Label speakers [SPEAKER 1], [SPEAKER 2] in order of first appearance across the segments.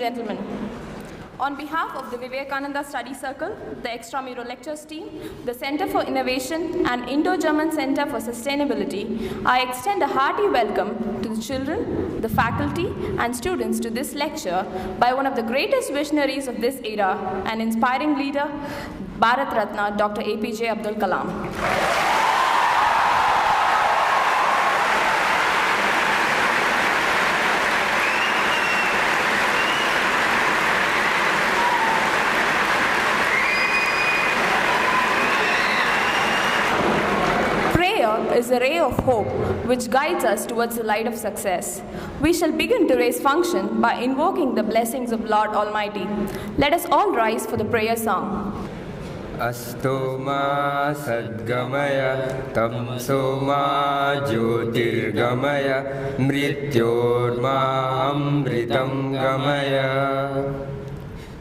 [SPEAKER 1] Gentlemen, on behalf of the Vivekananda Study Circle, the Extramural Lectures team, the Center for Innovation and Indo-German Center for Sustainability, I extend a hearty welcome to the children, the faculty and students to this lecture by one of the greatest visionaries of this era, an inspiring leader, Bharat Ratna, Dr. APJ Abdul Kalam. Is a ray of hope which guides us towards the light of success. We shall begin today's function by invoking the blessings of Lord Almighty. Let us all rise for the prayer song.
[SPEAKER 2] Astoma Sadgamaya Tamsoma Jyotirgamaya Mrityorma Amritam Gamaya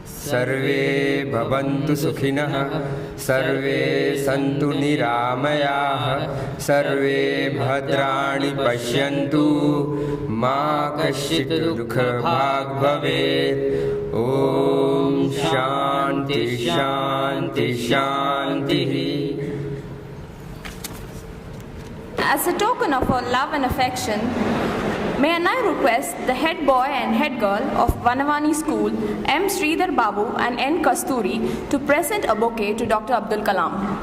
[SPEAKER 2] Sarve Bhavantu Sukhinah Sarve Santu Niramayah Sarve Bhadrani Pashyantu Ma Kashit Dukha Bhag Bhavet Om Shanti Shanti Shanti.
[SPEAKER 1] As a token of our love and affection, may I now request the head boy and head girl of Vanavani School, M. Sridhar Babu and N. Kasturi, to present a bouquet to Dr. Abdul Kalam.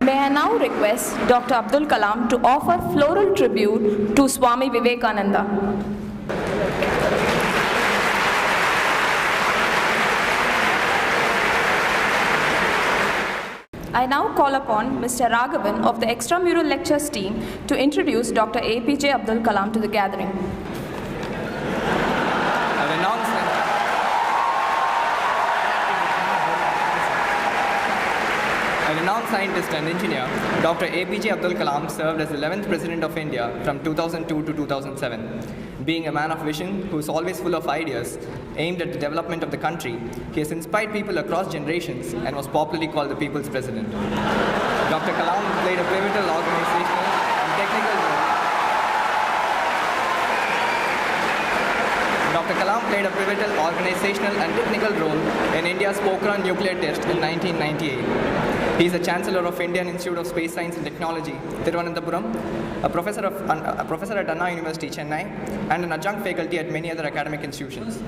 [SPEAKER 1] May I now request Dr. Abdul Kalam to offer floral tribute to Swami Vivekananda. I now call upon Mr. Raghavan of the Extramural Lectures team to introduce Dr. APJ Abdul Kalam to the gathering.
[SPEAKER 3] A renowned scientist and engineer, Dr. APJ Abdul Kalam served as the 11th President of India from 2002 to 2007. Being a man of vision who is always full of ideas aimed at the development of the country, he has inspired people across generations and was popularly called the People's President. Dr. Kalam played a pivotal organizational and technical role. Dr. Kalam played a pivotal organizational and technical role in India's Pokhran nuclear test in 1998. He is the Chancellor of Indian Institute of Space Science and Technology, Thiruvananthapuram, a professor at Anna University, Chennai, and an adjunct faculty at many other academic institutions.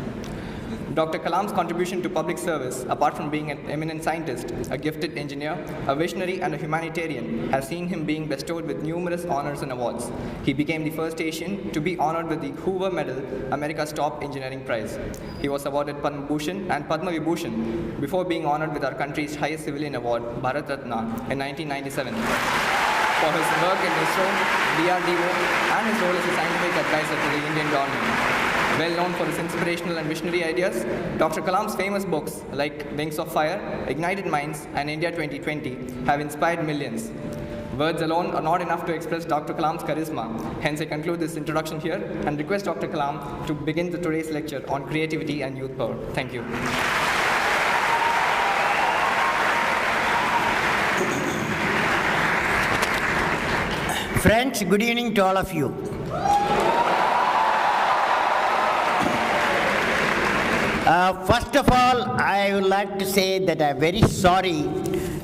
[SPEAKER 3] Dr. Kalam's contribution to public service, apart from being an eminent scientist, a gifted engineer, a visionary, and a humanitarian, has seen him being bestowed with numerous honors and awards. He became the first Asian to be honored with the Hoover Medal, America's top engineering prize. He was awarded Padma Bhushan and Padma Vibhushan before being honored with our country's highest civilian award, Bharat Ratna, in 1997. For his work in ISRO, DRDO, and his role as a scientific advisor to the Indian government. Well known for his inspirational and visionary ideas, Dr. Kalam's famous books like Wings of Fire, Ignited Minds, and India 2020 have inspired millions. Words alone are not enough to express Dr. Kalam's charisma. Hence, I conclude this introduction here and request Dr. Kalam to begin today's lecture on creativity and youth power. Thank you.
[SPEAKER 4] Friends, good evening to all of you. First of all, I would like to say that I'm very sorry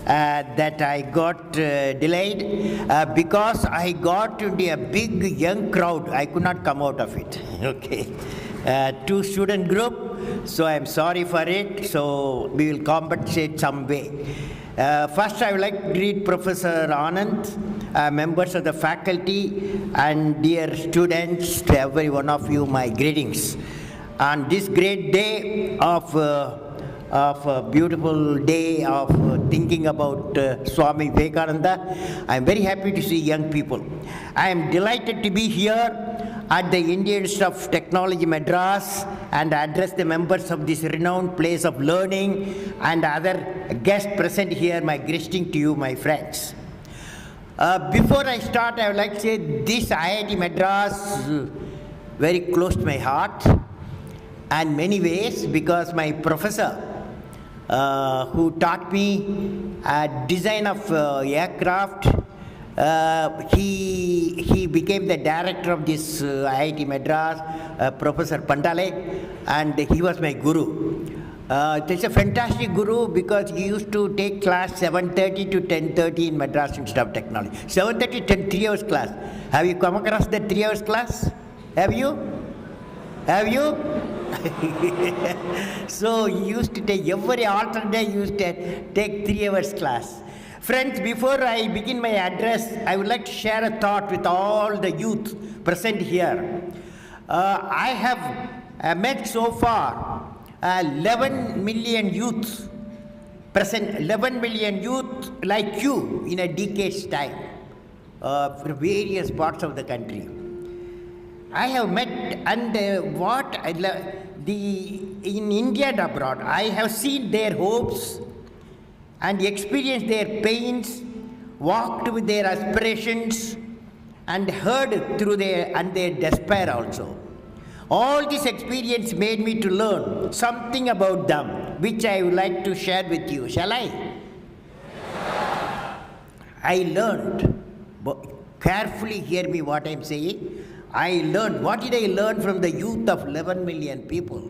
[SPEAKER 4] that I got delayed because I got into a big young crowd. I could not come out of it. Okay, two student group, so I'm sorry for it. So we will compensate some way. First, I would like to greet Professor Anand, members of the faculty, and dear students, to every one of you, my greetings. On this great day of a beautiful day of thinking about Swami Vivekananda, I am very happy to see young people. I am delighted to be here at the Indian Institute of Technology, Madras, and address the members of this renowned place of learning and other guests present here. My greeting to you, my friends. Before I start, I would like to say this IIT Madras is very close to my heart in many ways, because my professor who taught me design of aircraft, he became the director of this IIT Madras, Professor Pandale, and he was my guru. It's a fantastic guru because he used to take class 7:30 to 10:30 in Madras Institute of Technology. 7:30 to 3 hours class. Have you come across that 3 hours class? Have you? Have you? So he used to take every alternate day, he used to take 3 hours class. Friends, before I begin my address, I would like to share a thought with all the youth present here. I have met so far 11 million youth present, 11 million youth like you in a decade's time from various parts of the country. I have met, and in India and abroad, I have seen their hopes and experienced their pains, walked with their aspirations, and heard through their despair also. All this experience made me to learn something about them, which I would like to share with you. Shall I? I learned, carefully hear me what I am saying. I learned, what did I learn from the youth of 11 million people?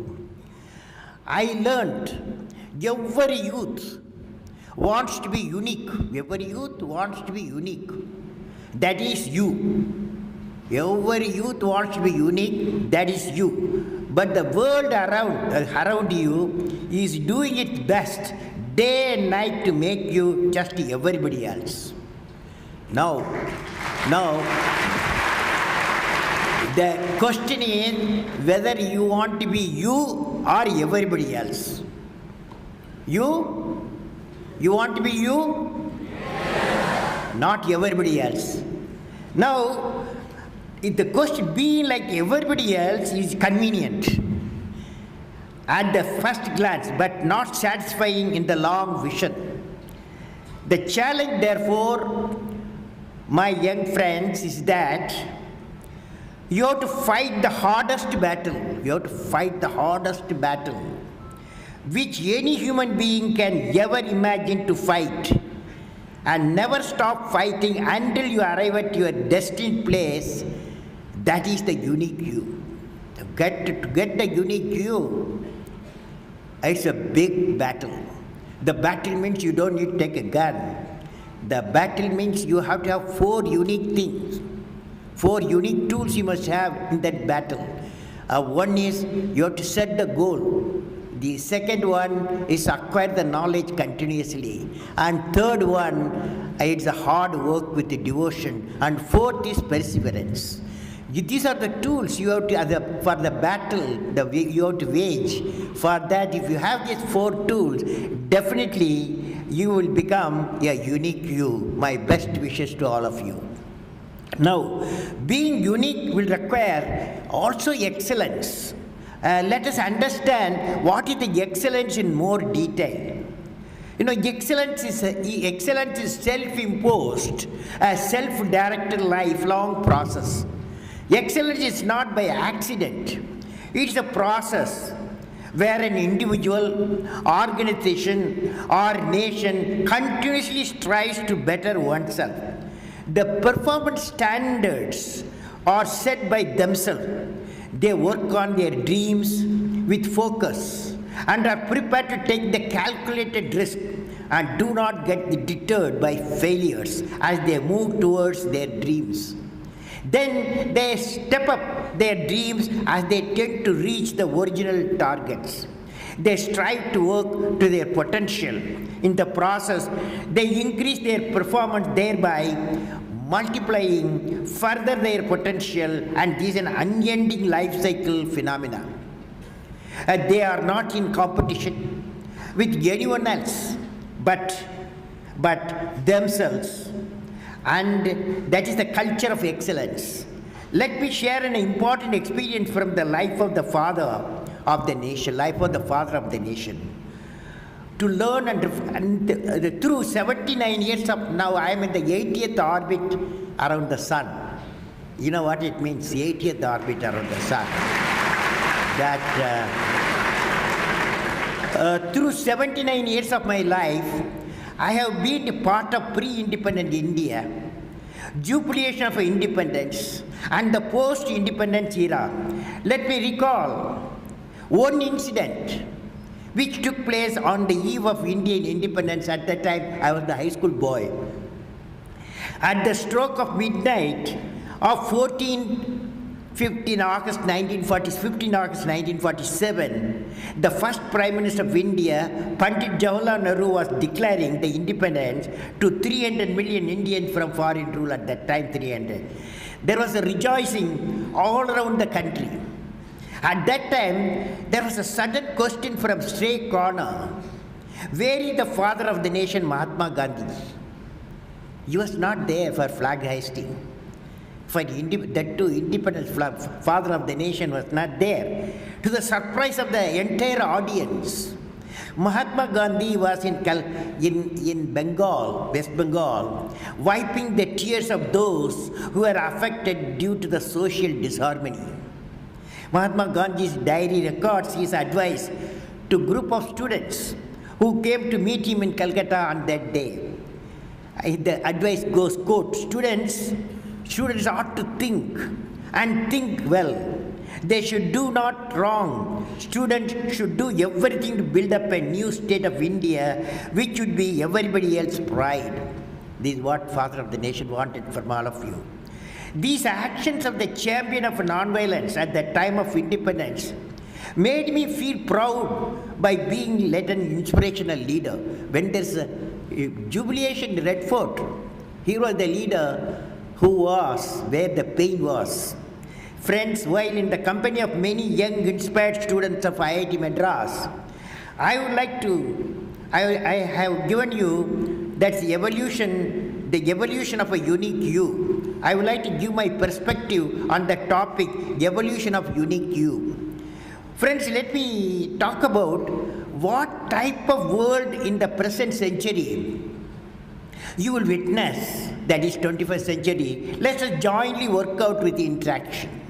[SPEAKER 4] I learned every youth wants to be unique. Every youth wants to be unique. That is you. Every youth wants to be unique. That is you. But the world around you is doing its best day and night to make you just everybody else. Now, the question is whether you want to be you or everybody else. You want to be you? Yes. Not everybody else. Now, if the question being like everybody else is convenient at the first glance, but not satisfying in the long vision. The challenge, therefore, my young friends, is that you have to fight the hardest battle. You have to fight the hardest battle which any human being can ever imagine to fight, and never stop fighting until you arrive at your destined place. That is the unique you. To get the unique you, it's a big battle. The battle means you don't need to take a gun. The battle means you have to have 4 unique things. 4 unique tools you must have in that battle. One is you have to set the goal. The second one is acquire the knowledge continuously. And third one, it's a hard work with the devotion. And fourth is perseverance. These are the tools you have to, for the battle you have to wage. For that, if you have these 4 tools, definitely you will become a unique you. My best wishes to all of you. Now, being unique will require also excellence. Let us understand what is the excellence in more detail. You know, excellence is self-imposed, a self-directed lifelong process. Excellence is not by accident. It's a process where an individual, organization, or nation continuously strives to better oneself. The performance standards are set by themselves. They work on their dreams with focus and are prepared to take the calculated risk and do not get deterred by failures as they move towards their dreams. Then they step up their dreams as they tend to reach the original targets. They strive to work to their potential. In the process, they increase their performance, thereby multiplying further their potential, and this is an unending life cycle phenomena. They are not in competition with anyone else but themselves, and that is the culture of excellence. Let me share an important experience from the life of the father of the nation, To learn and through 79 years of now, I am in the 80th orbit around the sun. You know what it means, 80th orbit around the sun. Through 79 years of my life, I have been a part of pre-independent India, jubilation of independence, and the post-independence era. Let me recall one incident which took place on the eve of Indian independence. At that time, I was the high school boy. At the stroke of midnight of 15 August 1947, the first Prime Minister of India, Pandit Jawaharlal Nehru, was declaring the independence to 300 million Indians from foreign rule at that time, 300. There was a rejoicing all around the country. At that time, there was a sudden question from stray corner. Where is the father of the nation, Mahatma Gandhi? He was not there for flag hoisting. That too, independence flag, father of the nation was not there. To the surprise of the entire audience, Mahatma Gandhi was in Bengal, West Bengal, wiping the tears of those who were affected due to the social disharmony. Mahatma Gandhi's diary records his advice to a group of students who came to meet him in Calcutta on that day. The advice goes, quote, students ought to think and think well. They should do not wrong. Students should do everything to build up a new state of India, which would be everybody else's pride. This is what Father of the Nation wanted from all of you. These actions of the champion of nonviolence at the time of independence made me feel proud by being led an inspirational leader. When there's a jubilation in Red Fort, he was the leader who was where the pain was. Friends, while in the company of many young inspired students of IIT Madras, I have given you that's the evolution of a unique you. I would like to give my perspective on the topic, evolution of unique you. Friends, let me talk about what type of world in the present century you will witness, that is 21st century. Let us jointly work out with the interaction.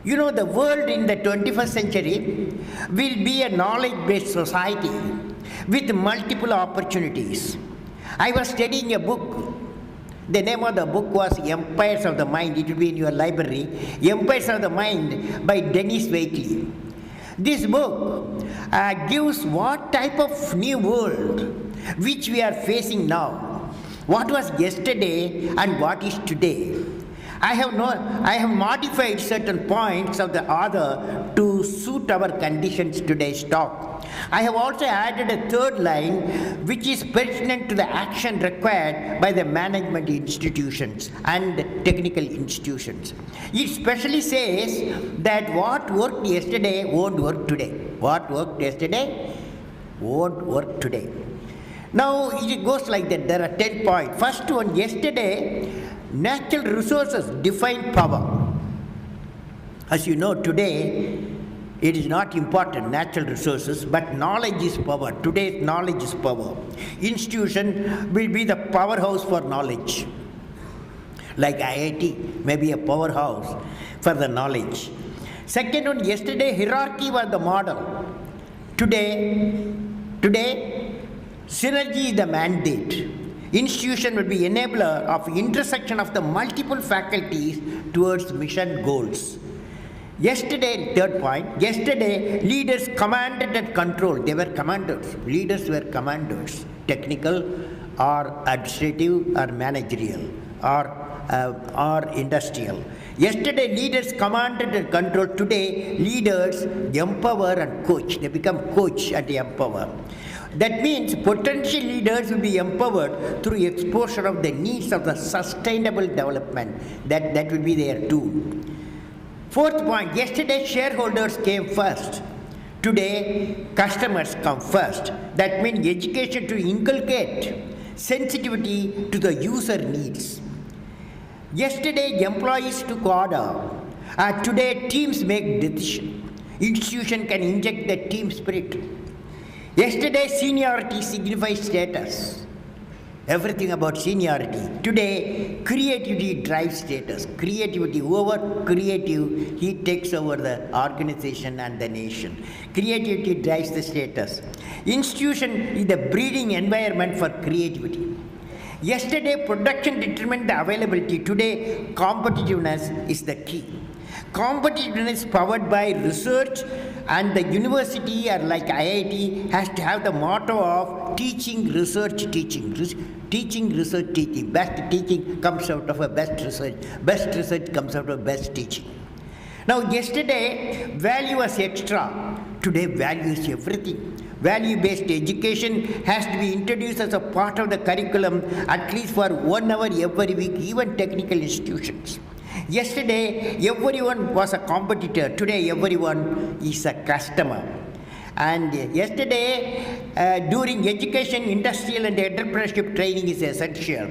[SPEAKER 4] You know, the world in the 21st century will be a knowledge-based society with multiple opportunities. I was studying a book. The name of the book was Empires of the Mind. It will be in your library. Empires of the Mind by Dennis Waitley. This book gives what type of new world which we are facing now. What was yesterday and what is today. I have modified certain points of the author to suit our conditions today's talk. I have also added a third line which is pertinent to the action required by the management institutions and technical institutions. It specially says that what worked yesterday won't work today. What worked yesterday won't work today. Now it goes like that. There are 10 points. First one, yesterday, natural resources define power. As you know, today, it is not important, natural resources, but knowledge is power. Today's knowledge is power. Institution will be the powerhouse for knowledge. Like IIT may be a powerhouse for the knowledge. Second one, yesterday hierarchy was the model. Today, synergy is the mandate. Institution will be enabler of intersection of the multiple faculties towards mission goals. Yesterday, third point, yesterday leaders commanded and controlled. They were commanders. Leaders were commanders, technical or administrative or managerial or industrial. Yesterday leaders commanded and controlled. Today leaders empower and coach. They become coach and empower. That means potential leaders will be empowered through exposure of the needs of the sustainable development. That will be their tool. Fourth point, yesterday shareholders came first. Today customers come first. That means education to inculcate sensitivity to the user needs. Yesterday employees took order. Today teams make decisions. Institution can inject the team spirit. Yesterday seniority signifies status. Everything about seniority. Today creativity drives status. Creativity, whoever creative, he takes over the organization and the nation. Creativity drives the status. Institution is the breeding environment for creativity. Yesterday production determined the availability. Today competitiveness is the key. Competitiveness powered by research, and the university or like IIT has to have the motto of teaching, research, teaching. Teaching, research, teaching. Best teaching comes out of a best research. Best research comes out of best teaching. Now yesterday value was extra. Today value is everything. Value-based education has to be introduced as a part of the curriculum at least for 1 hour every week, even technical institutions. Yesterday, everyone was a competitor. Today, everyone is a customer. And yesterday, during education, industrial and entrepreneurship training is essential.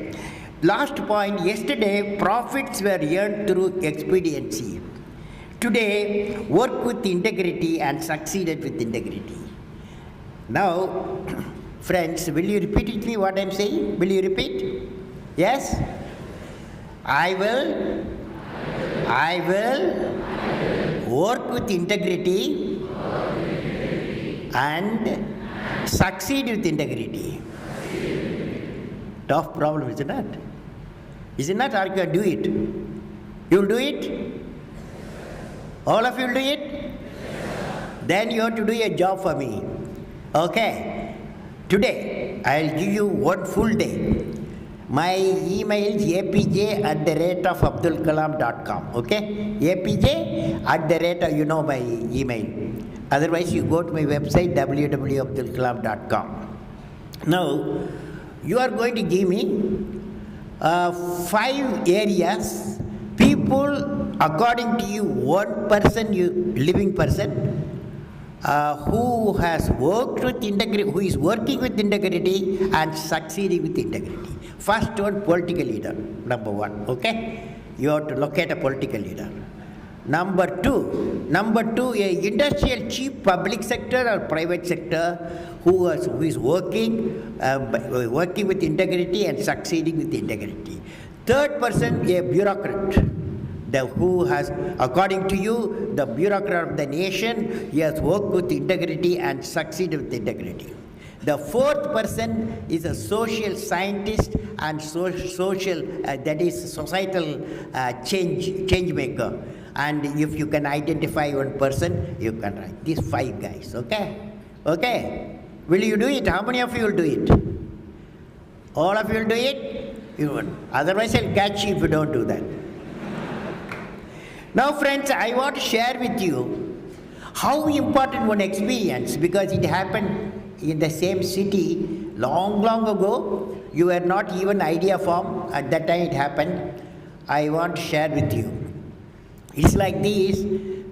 [SPEAKER 4] Last point, yesterday, profits were earned through expediency. Today, work with integrity and succeeded with integrity. Now, friends, will you repeat it me what I am saying? Will you repeat? Yes? I will work with integrity and succeed with integrity. Tough problem, is it not? Is it not? Or you can do it? You will do it? All of you will do it? Then you have to do a job for me. Okay? Today, I will give you 1 full day. My email is apj@abdulkalam.com. Okay? apj@, you know my email. Otherwise, you go to my website www.abdulkalam.com. Now, you are going to give me 5 areas. People, according to you, one person, living person, who has worked with integrity, who is working with integrity and succeeding with integrity. First one, political leader, number 1, okay? You have to locate a political leader. Number two, a industrial chief, public sector or private sector, who is working with integrity and succeeding with integrity. Third person, a bureaucrat, who has, according to you, the bureaucrat of the nation, he has worked with integrity and succeeded with integrity. The fourth person is a social scientist and that is societal change maker. And if you can identify one person, you can write these 5 guys. Okay? Okay? Will you do it? How many of you will do it? All of you will do it? You won't. Otherwise, I'll catch you if you don't do that. Now, friends, I want to share with you how important one experience, because it happened in the same city long ago. You were not even idea form at that time it happened. I want to share with you. It's like this: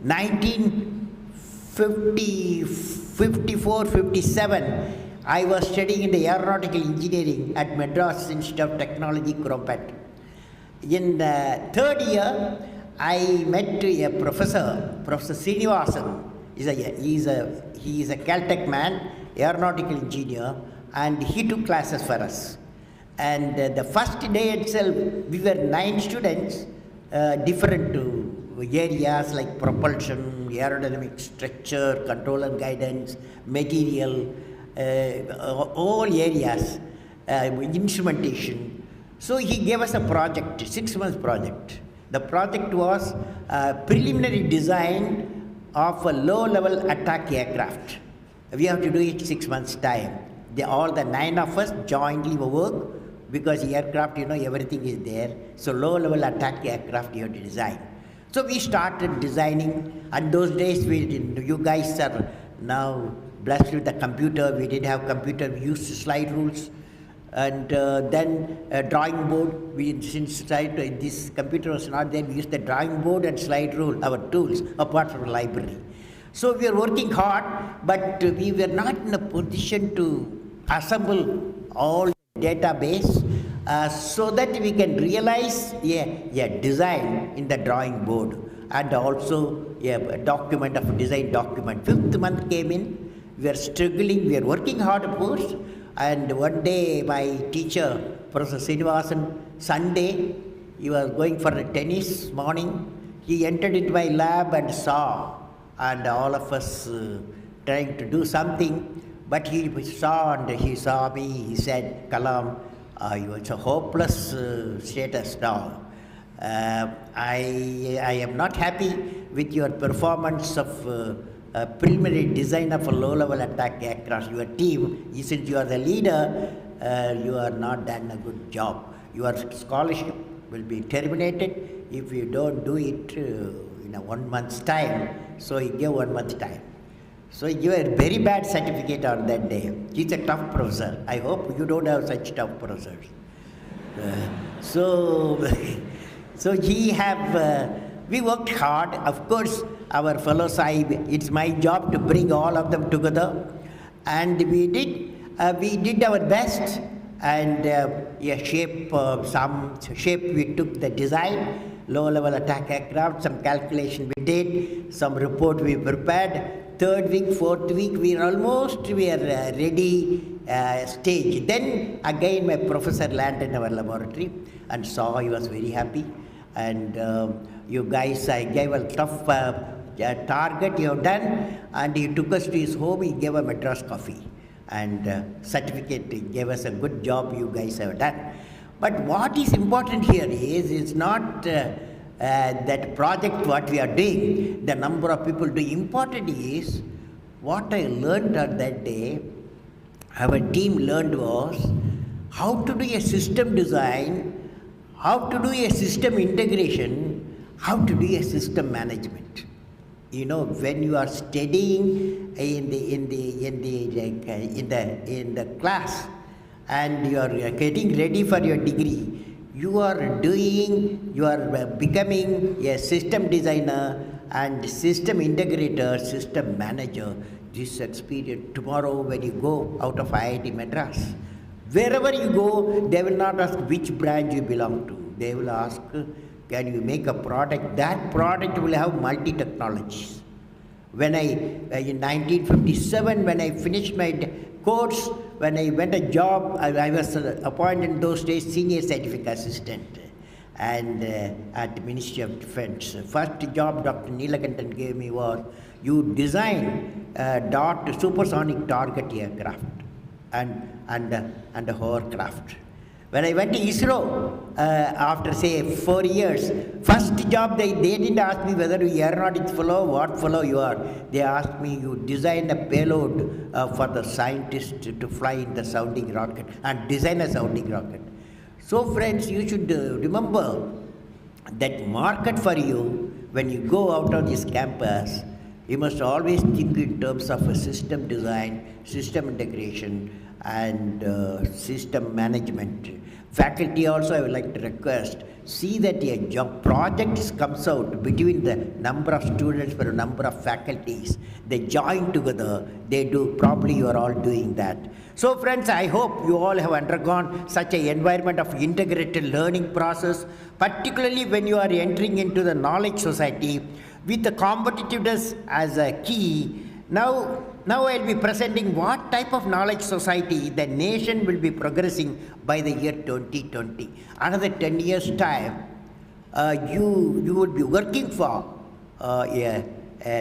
[SPEAKER 4] 1954-57, I was studying in the aeronautical engineering at Madras Institute of Technology, Crumpet. In the 3rd year, I met a professor, Professor Srinivasan. He is a Caltech man, aeronautical engineer, and he took classes for us. And the first day itself, we were 9 students, different areas like propulsion, aerodynamics, structure, control and guidance, material, all areas. instrumentation. So he gave us a project, 6 months project. The project was preliminary design of a low-level attack aircraft. We have to do it 6 months' time. All the 9 of us jointly work because aircraft, everything is there. So low-level attack aircraft you have to design. So we started designing. And those days, you guys are now blessed with the computer. We didn't have computer. We used slide rules. And then a drawing board. This computer was not there. We used the drawing board and slide rule, our tools, apart from the library. So we were working hard, but we were not in a position to assemble all the database so that we can realize a design in the drawing board and also a document of a design document. 5th month came in, we were struggling, we were working hard of course, and one day my teacher, Professor Srinivasan, Sunday, he was going for a tennis morning, he entered into my lab and saw, and all of us trying to do something, but he saw me, he said, Kalam, it's a hopeless status now. I am not happy with your performance of preliminary design of a low-level attack aircraft. Your team, since you are the leader, you are not done a good job. Your scholarship will be terminated if you don't do it in a 1 month's time. So he gave 1 month time. So he gave a very bad certificate on that day. He's a tough professor. I hope you don't have such tough professors. So we worked hard. Of course, our fellow Sahib, it's my job to bring all of them together. And we did our best. And some shape we took the design, low-level attack aircraft, some calculation we did, some report we prepared. 3rd week, 4th week, we are ready stage. Then again my professor landed in our laboratory and saw, he was very happy. And you guys, I gave a tough target you have done, and he took us to his home, he gave a Madras coffee. And certificate, he gave us a good job you guys have done. But what is important here is, it's not that project what we are doing, the number of people doing. Important is, what I learned on that day, our team learned was, how to do a system design, how to do a system integration, how to do a system management. When you are studying in the class and you are getting ready for your degree, you are becoming a system designer and system integrator, system manager. This experience tomorrow when you go out of IIT Madras, wherever you go, they will not ask which branch you belong to. They will ask, can you make a product? That product will have multi-technologies. In 1957, when I finished my course, when I went a job, I was appointed in those days senior scientific assistant and at Ministry of Defense. First job Dr. Neelakantan gave me was, you design supersonic target aircraft and a hovercraft. When I went to ISRO, after say 4 years, first job they didn't ask me whether you are aeronautics fellow, what fellow you are. They asked me, you design a payload for the scientist to fly in the sounding rocket and design a sounding rocket. So friends, you should remember that market for you, when you go out of this campus, you must always think in terms of a system design, system integration, and system management. Faculty also, I would like to request, see that a job project comes out between the number of students per number of faculties. They join together, they do, probably you are all doing that. So friends, I hope you all have undergone such an environment of integrated learning process, particularly when you are entering into the knowledge society with the competitiveness as a key. Now I will be presenting what type of knowledge society the nation will be progressing by the year 2020. Another 10 years' time, you will be working for a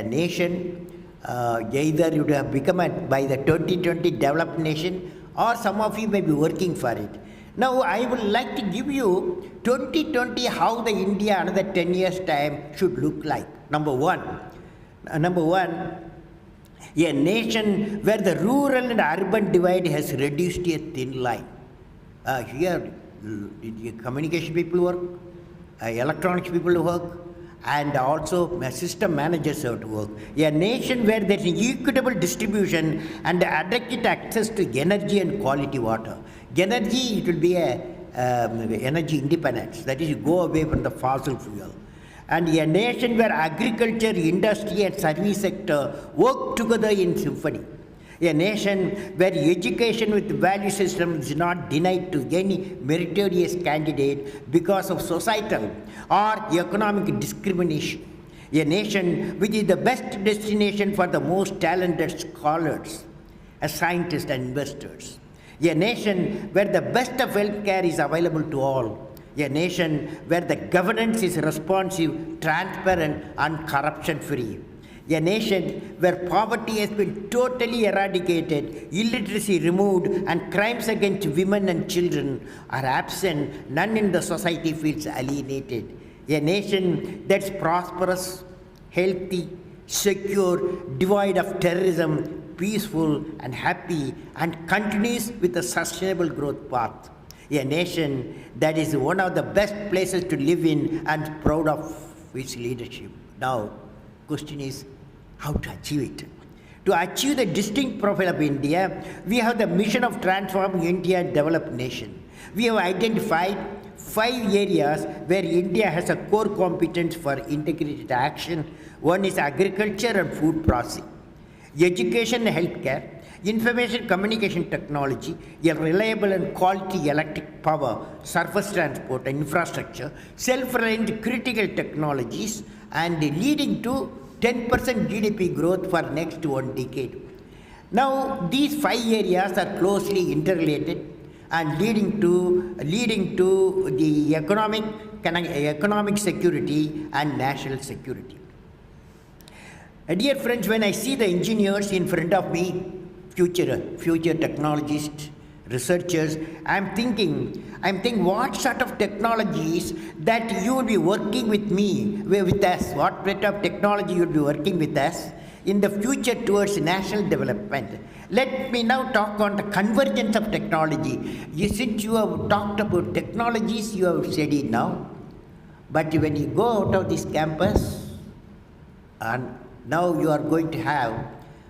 [SPEAKER 4] nation. Either you have become by the 2020 developed nation, or some of you may be working for it. Now, I would like to give you 2020 how the India another 10 years time should look like. Number one, a nation where the rural and urban divide has reduced to a thin line. Here, communication people work, electronics people work, and also system managers have to work. A nation where there is an equitable distribution and adequate access to energy and quality water. Energy, it will be energy independence, that is, you go away from the fossil fuel. And a nation where agriculture, industry and service sector work together in symphony. A nation where education with value system is not denied to any meritorious candidate because of societal or economic discrimination. A nation which is the best destination for the most talented scholars, scientists and investors. A nation where the best of healthcare is available to all. A nation where the governance is responsive, transparent and corruption-free. A nation where poverty has been totally eradicated, illiteracy removed, and crimes against women and children are absent, none in the society feels alienated. A nation that's prosperous, healthy, secure, devoid of terrorism, peaceful and happy, and continues with a sustainable growth path. A nation that is one of the best places to live in and proud of its leadership. Now, question is how to achieve it. To achieve the distinct profile of India, we have the mission of transforming India and developed nation. We have identified 5 areas where India has a core competence for integrated action. One is agriculture and food processing, education and healthcare, information communication technology, a reliable and quality electric power, surface transport and infrastructure, self-reliant critical technologies, and leading to 10% GDP growth for next 1 decade. Now, these 5 areas are closely interrelated and leading to the economic security and national security. Dear friends, when I see the engineers in front of me, future technologists, researchers, I'm thinking what sort of technologies that you will be working with us, what sort of technology you will be working with us in the future towards national development. Let me now talk on the convergence of technology. Since you have talked about technologies, you have studied now, but when you go out of this campus, and now you are going to have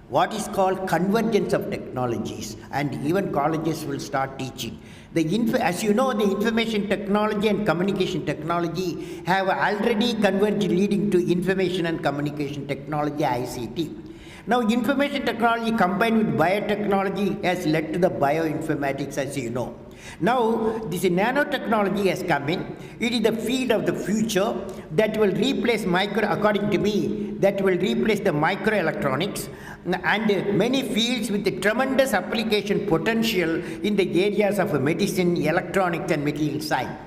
[SPEAKER 4] what is called convergence of technologies, and even colleges will start teaching. As you know, the information technology and communication technology have already converged, leading to information and communication technology, ICT. Now, information technology combined with biotechnology has led to the bioinformatics, as you know. Now, this nanotechnology has come in. It is the field of the future that will replace according to me, that will replace the microelectronics and many fields with the tremendous application potential in the areas of medicine, electronics and material science.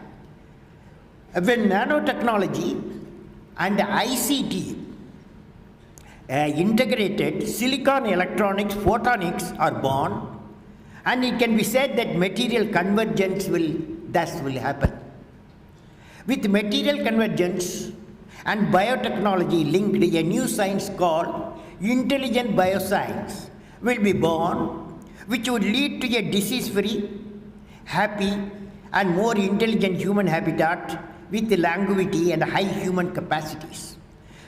[SPEAKER 4] When nanotechnology and ICT integrated, silicon electronics, photonics are born, and it can be said that material convergence will happen. With material convergence and biotechnology linked, a new science called intelligent bioscience will be born, which would lead to a disease-free, happy, and more intelligent human habitat with longevity and high human capacities.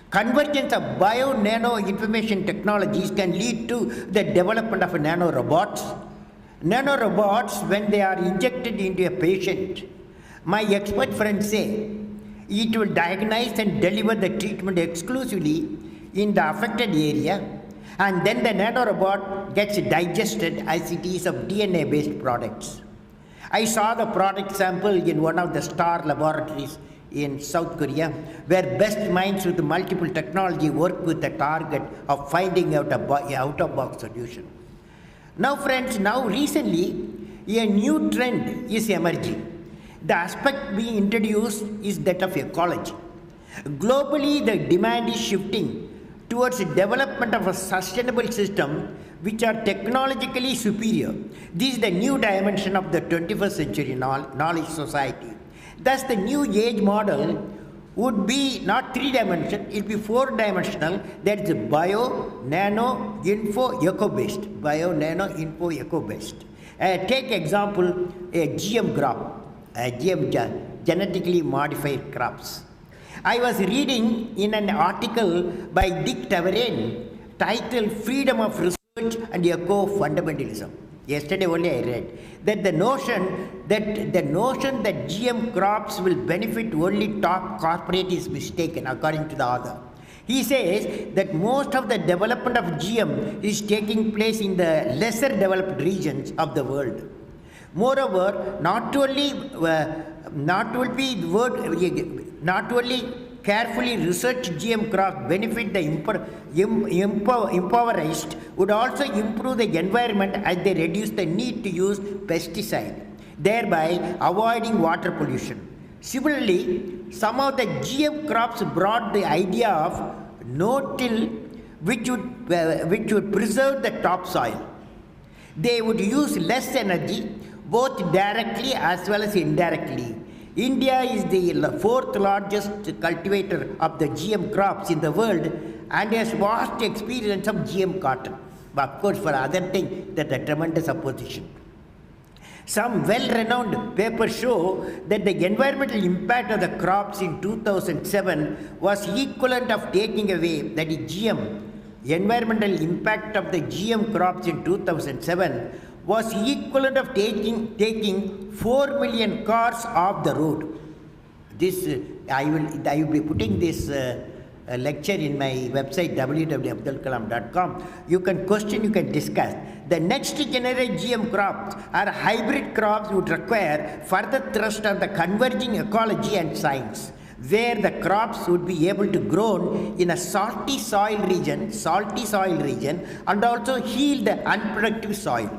[SPEAKER 4] Convergence of bio-nano information technologies can lead to the development of nanorobots. Nanorobots, when they are injected into a patient, my expert friends say it will diagnose and deliver the treatment exclusively in the affected area, and then the nanorobot gets digested as it is of DNA-based products. I saw the product sample in one of the star laboratories in South Korea, where best minds with multiple technology work with the target of finding out a out-of-box solution. Now friends, recently a new trend is emerging. The aspect being introduced is that of ecology. Globally, the demand is shifting towards the development of a sustainable system which are technologically superior. This is the new dimension of the 21st century knowledge society. Thus, the new age model would be not three-dimensional, it will be four-dimensional, that is bio, nano, info, eco-based. Bio, nano, info, eco-based. Take example, a GM crop, genetically modified crops. I was reading in an article by Dick Taverne titled Freedom of Research and Eco-Fundamentalism. Yesterday only I read that the notion that GM crops will benefit only top corporate is mistaken, according to the author. He says that most of the development of GM is taking place in the lesser developed regions of the world. Moreover, not only carefully researched GM crops benefit the impoverished, would also improve the environment as they reduce the need to use pesticide, thereby avoiding water pollution. Similarly, some of the GM crops brought the idea of no-till, which would preserve the topsoil. They would use less energy, both directly as well as indirectly. India is the fourth largest cultivator of the GM crops in the world and has vast experience of GM cotton. But of course, for other things, that's a tremendous opposition. Some well-renowned papers show that the environmental impact of the crops in 2007 was equivalent of taking away, that is GM. Environmental impact of the GM crops in 2007 was equivalent of taking 4 million cars off the road. This I will be putting this lecture in my website www.abdulkalam.com. You can question, you can discuss. The next generation GM crops or hybrid crops would require further thrust on the converging ecology and science, where the crops would be able to grow in a salty soil region and also heal the unproductive soil.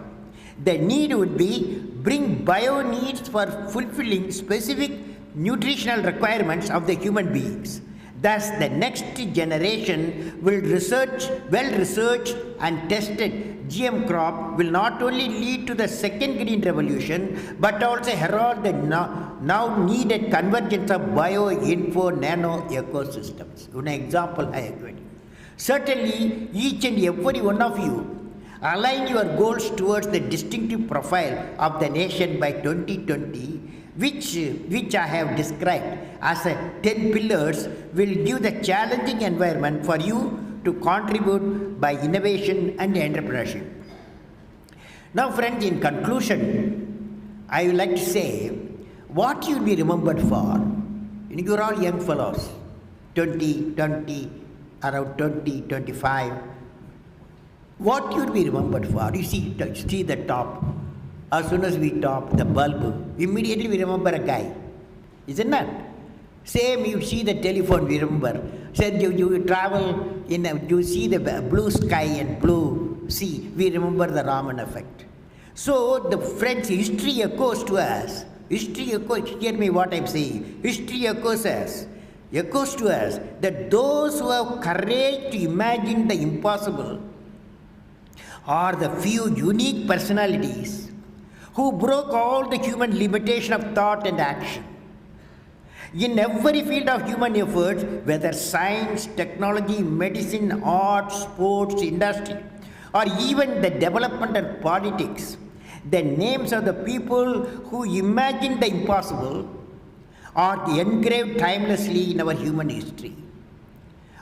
[SPEAKER 4] The need would be bring bio needs for fulfilling specific nutritional requirements of the human beings. Thus, the next generation well-researched and tested GM crop will not only lead to the second green revolution, but also herald the now needed convergence of bio, info, nano ecosystems. One example I agree. Certainly, each and every one of you align your goals towards the distinctive profile of the nation by 2020, which I have described as 10 pillars, will give the challenging environment for you to contribute by innovation and entrepreneurship. Now friends, in conclusion, I would like to say what you will be remembered for. You are all young fellows, 20, around 20, 25. What you will be remembered for? You see the top. As soon as we top the bulb, immediately we remember a guy. Isn't that? Same, you see the telephone, we remember. Said you travel you see the blue sky and blue sea, we remember the Raman effect. So the French history echoes to us. History echoes, hear me what I'm saying. History echoes to us that those who have courage to imagine the impossible are the few unique personalities who broke all the human limitation of thought and action. In every field of human efforts, whether science, technology, medicine, art, sports, industry, or even the development of politics, the names of the people who imagined the impossible are engraved timelessly in our human history.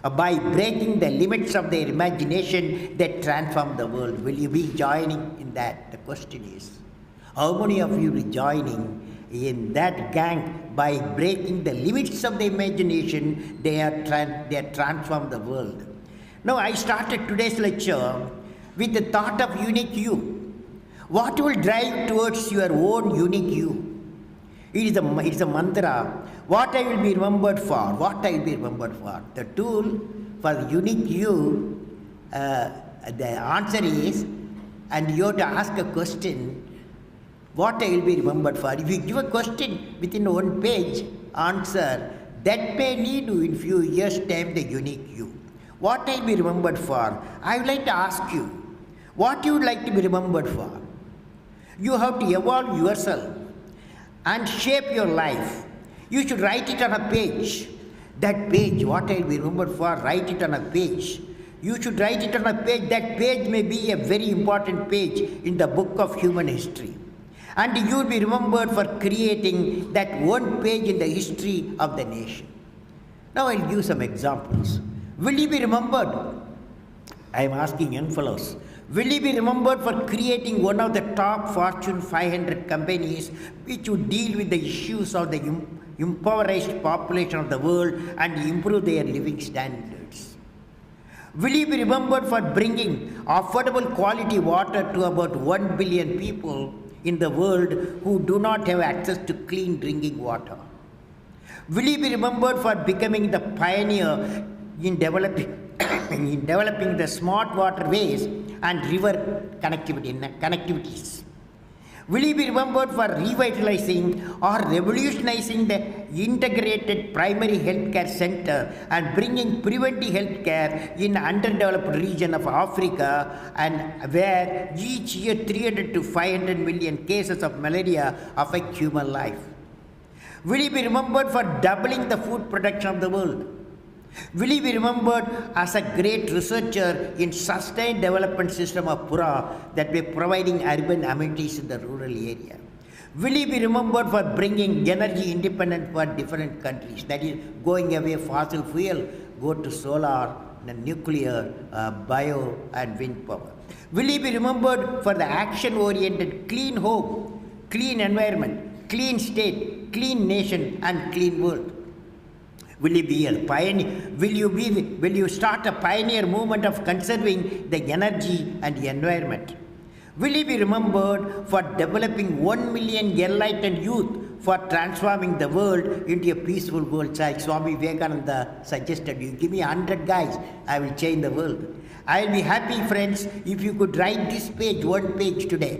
[SPEAKER 4] By breaking the limits of their imagination, they transform the world. Will you be joining in that? The question is, how many of you will be joining in that gang? By breaking the limits of the imagination, they are transformed the world. Now, I started today's lecture with the thought of unique you. What will drive towards your own unique you? It is a mantra. What I will be remembered for? What I will be remembered for? The tool for the unique you, the answer is, and you have to ask a question, what I will be remembered for? If you give a question within one page answer, that may lead to in few years' time the unique you. What I'll be remembered for? I would like to ask you, what you would like to be remembered for? You have to evolve yourself and shape your life. You should write it on a page. That page, what I'll be remembered for, write it on a page. You should write it on a page. That page may be a very important page in the book of human history. And you will be remembered for creating that one page in the history of the nation. Now I'll give some examples. Will you be remembered? I am asking young fellows. Will you be remembered for creating one of the top Fortune 500 companies which would deal with the issues of the impoverished population of the world and improve their living standards? Will you be remembered for bringing affordable quality water to about 1 billion people in the world who do not have access to clean drinking water? Will you be remembered for becoming the pioneer in developing the smart waterways and river connectivities? Will you be remembered for revitalizing or revolutionizing the integrated primary healthcare center and bringing preventive healthcare in underdeveloped region of Africa, and where each year 300 to 500 million cases of malaria affect human life? Will you be remembered for doubling the food production of the world? Will you be remembered as a great researcher in sustained development system of Pura that were providing urban amenities in the rural area? Will you be remembered for bringing energy independence for different countries? That is, going away fossil fuel, go to solar, nuclear, bio and wind power. Will you be remembered for the action-oriented clean home, clean environment, clean state, clean nation and clean world? Will you be a pioneer? Will you start a pioneer movement of conserving the energy and the environment? Will you be remembered for developing 1 million enlightened youth for transforming the world into a peaceful world? Like Swami Vivekananda suggested, you give me 100 guys, I will change the world. I will be happy, friends, if you could write this page, one page tonight,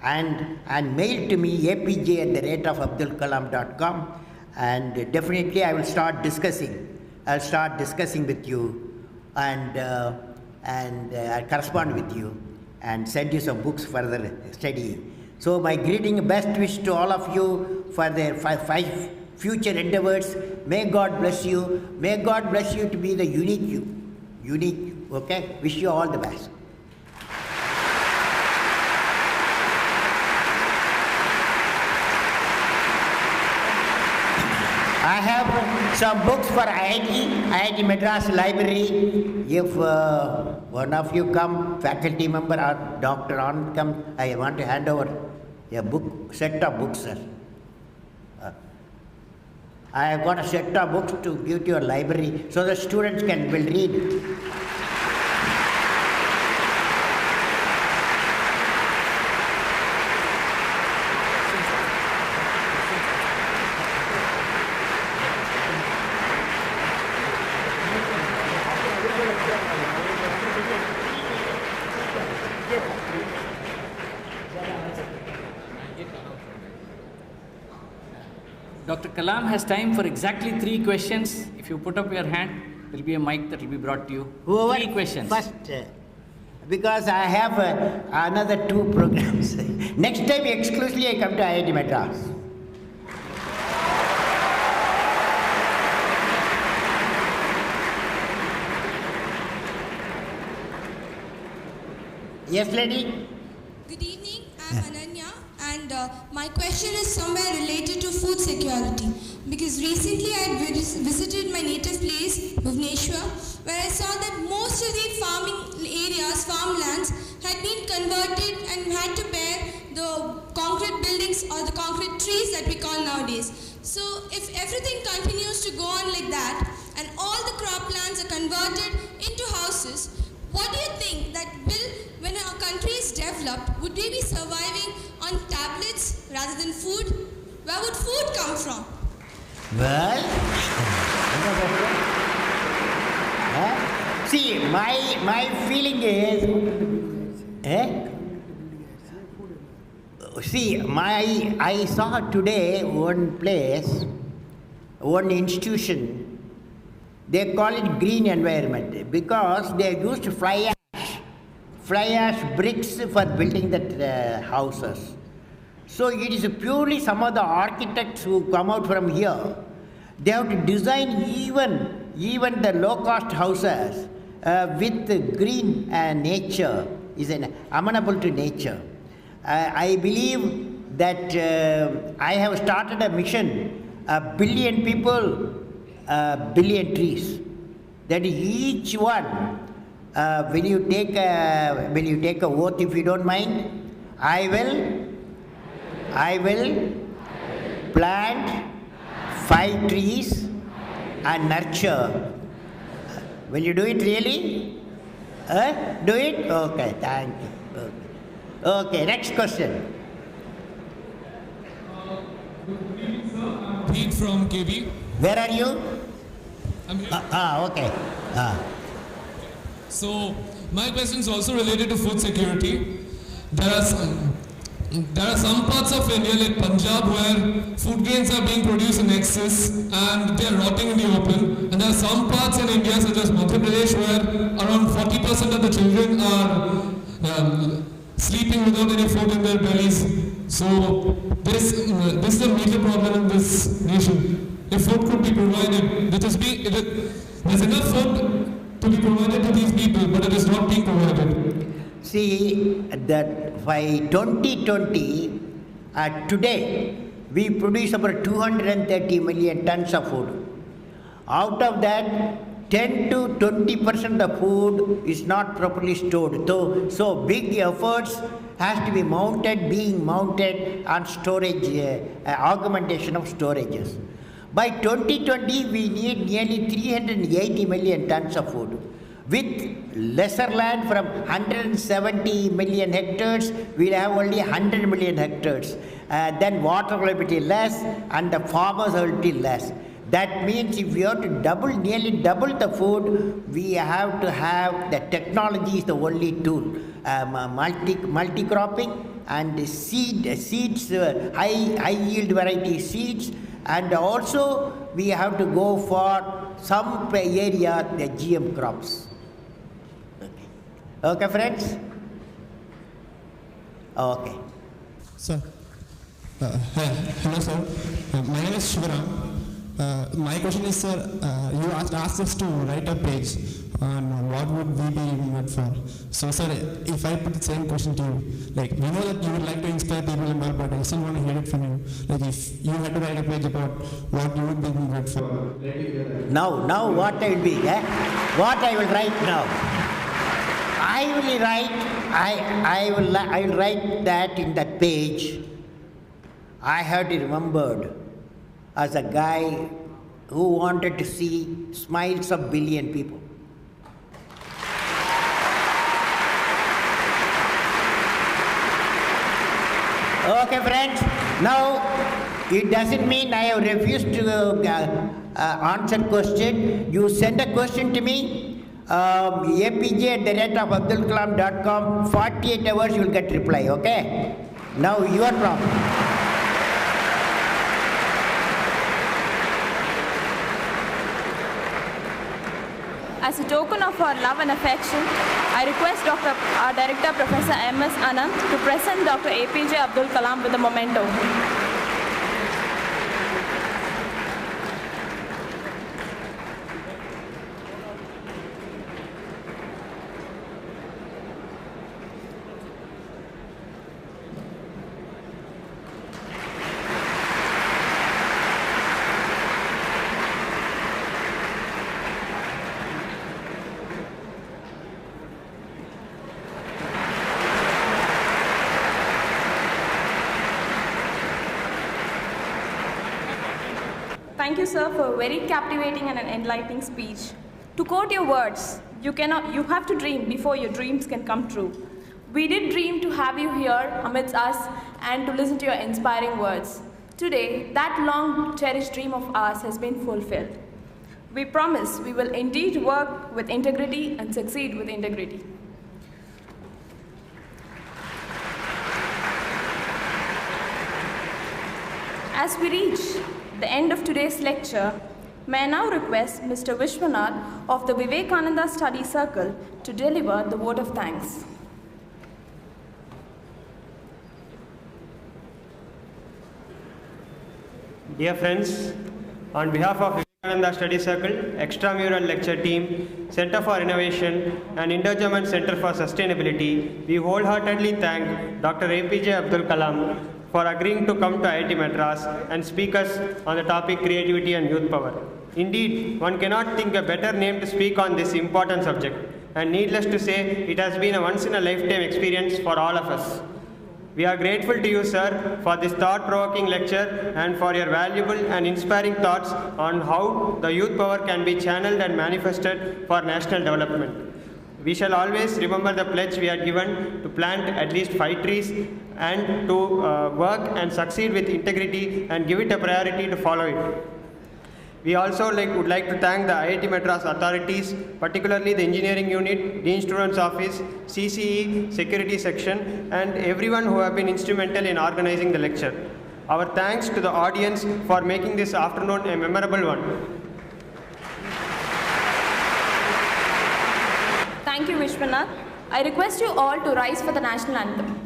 [SPEAKER 4] and mail to me apj@abdulkalam.com. And definitely I will start discussing. I'll start discussing with you and I'll correspond with you and send you some books for the study. So my greeting, best wish to all of you for their five future endeavors. May God bless you. May God bless you to be the unique you. Unique, okay? Wish you all the best. I have some books for IIT Madras Library. If one of you come, faculty member or Dr. Anand come, I want to hand over a book, set of books, sir. I have got a set of books to give to your library so the students will read.
[SPEAKER 5] Dr. Kalam has time for exactly 3 questions. If you put up your hand, there will be a mic that will be brought to you.
[SPEAKER 4] Whoever
[SPEAKER 5] 3 questions.
[SPEAKER 4] First, because I have another 2 programs. Next time exclusively I come to IIT Madras. Yes, lady?
[SPEAKER 6] Good evening, I am Ananya, and my question is somewhere related to food security. Because recently I had visited my native place, Bhubaneswar, where I saw that most of the farming areas, farmlands, had been converted and had to bear the concrete buildings or the concrete trees that we call nowadays. So if everything continues to go on like that, and all the croplands are converted into houses, what do you think that when our country is developed, would we be surviving on tablets rather than food? Where would food come from?
[SPEAKER 4] Well, see, my feeling is, I saw today one place, one institution They call it green environment because they used fly ash bricks for building the houses. So it is purely some of the architects who come out from here. They have to design even the low-cost houses with green nature, is amenable to nature. I believe that I have started a mission, 1 billion people, 1 billion trees. That each one, when you take a oath, if you don't mind, I will plant 5 trees and nurture. Will you do it really? Do it? Okay, thank you. Okay, next question.
[SPEAKER 7] Pete from KB.
[SPEAKER 4] Where are you?
[SPEAKER 7] I'm here.
[SPEAKER 4] Okay.
[SPEAKER 7] So, my question is also related to food security. There are some parts of India like Punjab where food grains are being produced in excess and they are rotting in the open. And there are some parts in India such as Madhya Pradesh where around 40% of the children are sleeping without any food in their bellies. So this is a major problem in this nation. If food could be provided, there's enough food to be provided to these people, but it is not being provided.
[SPEAKER 4] See, that by 2020, today, we produce about 230 million tons of food. Out of that, 10 to 20% of the food is not properly stored. So big efforts has to be being mounted on storage, augmentation of storages. By 2020, we need nearly 380 million tons of food. With lesser land from 170 million hectares, we'll have only 100 million hectares. Then water will be less and the farmers will be less. That means if we have to nearly double the food, we have to have the technology is the only tool. Multi-cropping and seeds, high yield variety seeds, and also we have to go for some area the GM crops. Okay, friends? Okay.
[SPEAKER 7] Sir, hello sir. My name is Shivaram. My question is, sir, you asked us to write a page on what would we be made for. So, sir, if I put the same question to you, like, we know that you would like to inspire people and all, but I still want to hear it from you. Like, if you had to write a page about what you would be made for.
[SPEAKER 4] Now what I will be, what I will write now. I will write that in that page. I have to remembered as a guy who wanted to see smiles of 1 billion people. Okay, friends. Now, it doesn't mean I have refused to answer question. You send a question to me, apj@abdulkalam.com. 48 hours you will get reply. Okay. Now your problem.
[SPEAKER 1] As a token of our love and affection, I request our Director Professor M.S. Anand to present Dr. APJ Abdul Kalam with a memento. Thank you, sir, for a very captivating and an enlightening speech. To quote your words, you have to dream before your dreams can come true. We did dream to have you here amidst us and to listen to your inspiring words. Today, that long cherished dream of ours has been fulfilled. We promise we will indeed work with integrity and succeed with integrity. As we reach the end of today's lecture, May I now request Mr. Vishwanath of the Vivekananda Study Circle to deliver the vote of thanks.
[SPEAKER 8] Dear friends, on behalf of Vivekananda Study Circle, Extramural Lecture Team, Center for Innovation, and Indo-German Center for Sustainability, we wholeheartedly thank Dr. APJ Abdul Kalam for agreeing to come to IIT Madras and speak us on the topic creativity and youth power. Indeed, one cannot think a better name to speak on this important subject, and needless to say, it has been a once-in-a-lifetime experience for all of us. We are grateful to you, sir, for this thought-provoking lecture and for your valuable and inspiring thoughts on how the youth power can be channeled and manifested for national development. We shall always remember the pledge we are given to plant at least 5 trees and to work and succeed with integrity and give it a priority to follow it. We also would like to thank the IIT Madras authorities, particularly the Engineering Unit, Dean Students Office, CCE, Security Section, and everyone who have been instrumental in organizing the lecture. Our thanks to the audience for making this afternoon a memorable one.
[SPEAKER 1] Thank you, Vishwanath. I request you all to rise for the national anthem.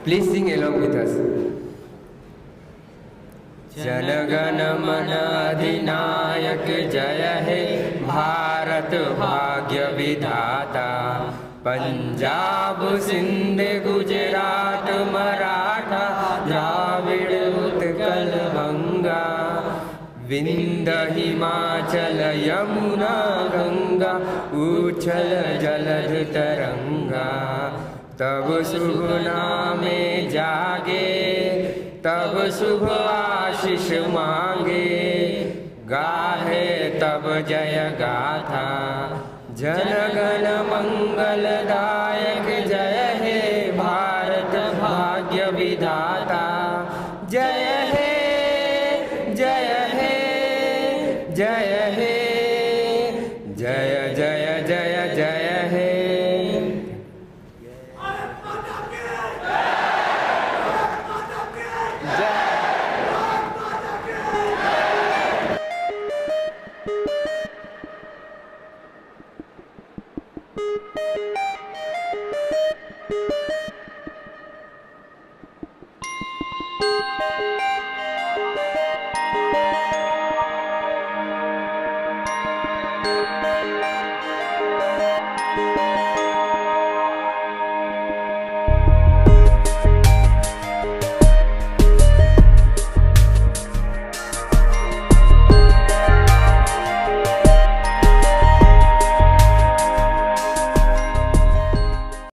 [SPEAKER 2] Please sing along with us. जनगण मन अधिनायक जय हे भारत भाग्य विधाता पंजाब सिंध गुजरात मराठा द्राविड़ उत्कल गंगा विंध्य हिमाचल यमुना गंगा उच्छल जलध तरंगा तब शुभ नामे जागे तब शुभ आशीष मांगे गाहे तब जय गाथा जनगण मंगलदायक जय हे भारत भाग्य विधाता जय हे जय हे जय हे जय जय जय जय हे